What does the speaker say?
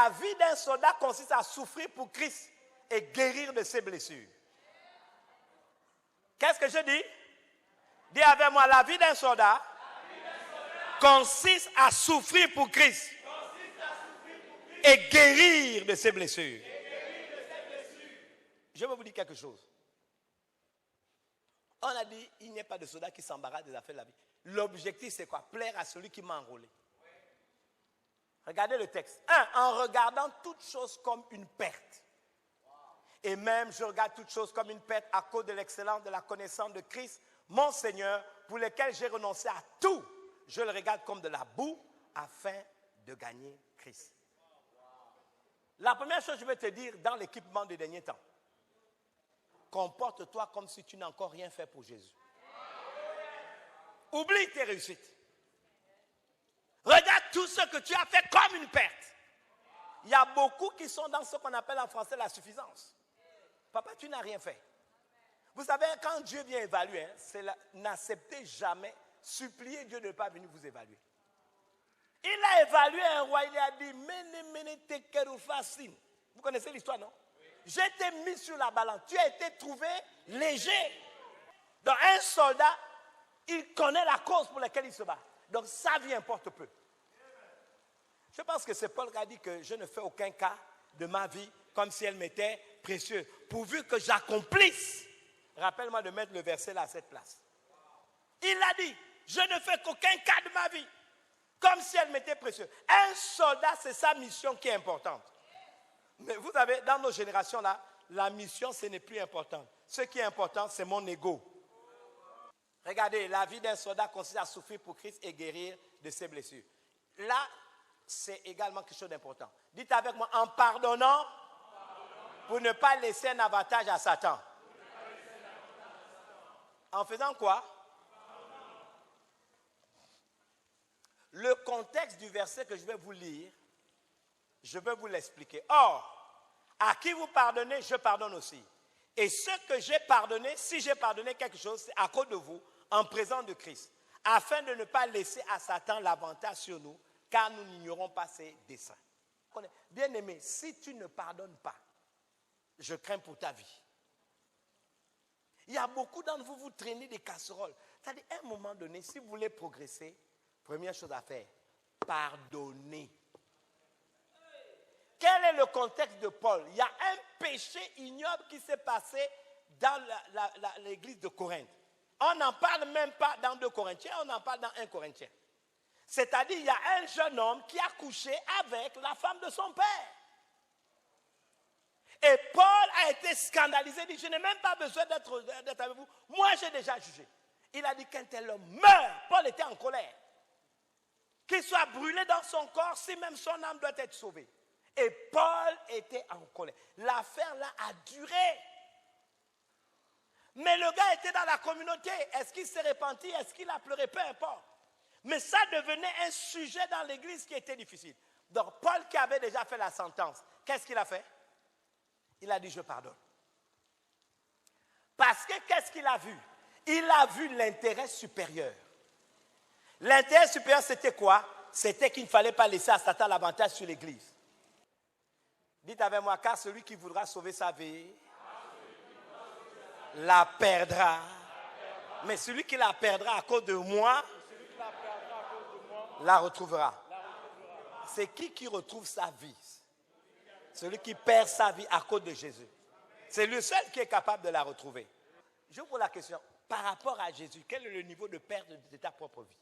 la vie d'un soldat consiste à souffrir pour Christ et guérir de ses blessures. Qu'est-ce que je dis? Dis avec moi, la vie d'un soldat consiste à souffrir pour Christ et guérir de ses blessures. Je vais vous dire quelque chose. On a dit, il n'y a pas de soldat qui s'embarrasse des affaires de la vie. L'objectif, c'est quoi? Plaire à celui qui m'a enrôlé. Regardez le texte. 1. En regardant toutes choses comme une perte. Et même, je regarde toutes choses comme une perte à cause de l'excellence de la connaissance de Christ, mon Seigneur, pour lequel j'ai renoncé à tout. Je le regarde comme de la boue afin de gagner Christ. La première chose que je vais te dire dans l'équipement des derniers temps, comporte-toi comme si tu n'as encore rien fait pour Jésus. Oublie tes réussites. Regarde tout ce que tu as fait comme une perte. Il y a beaucoup qui sont dans ce qu'on appelle en français la suffisance. Papa, tu n'as rien fait. Vous savez, quand Dieu vient évaluer, n'acceptez jamais, suppliez Dieu de ne pas venir vous évaluer. Il a évalué un roi, il a dit, mene tekeru facile. Vous connaissez l'histoire, non? Je t'ai mis sur la balance, tu as été trouvé léger. Donc un soldat, il connaît la cause pour laquelle il se bat. Donc sa vie importe peu. Je pense que c'est Paul qui a dit que je ne fais aucun cas de ma vie comme si elle m'était précieuse. Pourvu que j'accomplisse. Rappelle-moi de mettre le verset là à cette place. Il a dit, je ne fais qu'aucun cas de ma vie comme si elle m'était précieuse. Un soldat, c'est sa mission qui est importante. Mais vous savez, dans nos générations là, la mission, ce n'est plus important. Ce qui est important, c'est mon ego. Regardez, la vie d'un soldat consiste à souffrir pour Christ et guérir de ses blessures. Là, c'est également quelque chose d'important. Dites avec moi, en pardonnant pour ne pas laisser un avantage à Satan. En faisant quoi? Le contexte du verset que je vais vous lire, je vais vous l'expliquer. Or, à qui vous pardonnez, je pardonne aussi. Et ce que j'ai pardonné, si j'ai pardonné quelque chose, c'est à cause de vous, en présence de Christ, afin de ne pas laisser à Satan l'avantage sur nous, car nous n'ignorons pas ses desseins. Bien-aimé, si tu ne pardonnes pas, je crains pour ta vie. Il y a beaucoup d'entre vous, vous traînez des casseroles. C'est-à-dire, à un moment donné, si vous voulez progresser, première chose à faire, pardonner. Quel est le contexte de Paul? Il y a un péché ignoble qui s'est passé dans l'église de Corinthe. On n'en parle même pas dans 2 Corinthiens, on en parle dans 1 Corinthiens. C'est-à-dire, il y a un jeune homme qui a couché avec la femme de son père. Et Paul a été scandalisé, il dit, je n'ai même pas besoin d'être avec vous. Moi, j'ai déjà jugé. Il a dit qu'un tel homme meurt. Paul était en colère. Qu'il soit brûlé dans son corps, si même son âme doit être sauvée. Et Paul était en colère. L'affaire là a duré. Mais le gars était dans la communauté. Est-ce qu'il s'est repenti? Est-ce qu'il a pleuré? Peu importe. Mais ça devenait un sujet dans l'église qui était difficile. Donc Paul qui avait déjà fait la sentence, qu'est-ce qu'il a fait? Il a dit je pardonne. Parce que qu'est-ce qu'il a vu? Il a vu l'intérêt supérieur. L'intérêt supérieur c'était quoi? C'était qu'il ne fallait pas laisser à Satan l'avantage sur l'église. Dites avec moi, car celui qui voudra sauver sa vie la perdra. Mais celui qui la perdra à cause de moi la retrouvera. C'est qui retrouve sa vie? Celui qui perd sa vie à cause de Jésus. C'est le seul qui est capable de la retrouver. Je vous pose la question, par rapport à Jésus, quel est le niveau de perte de ta propre vie?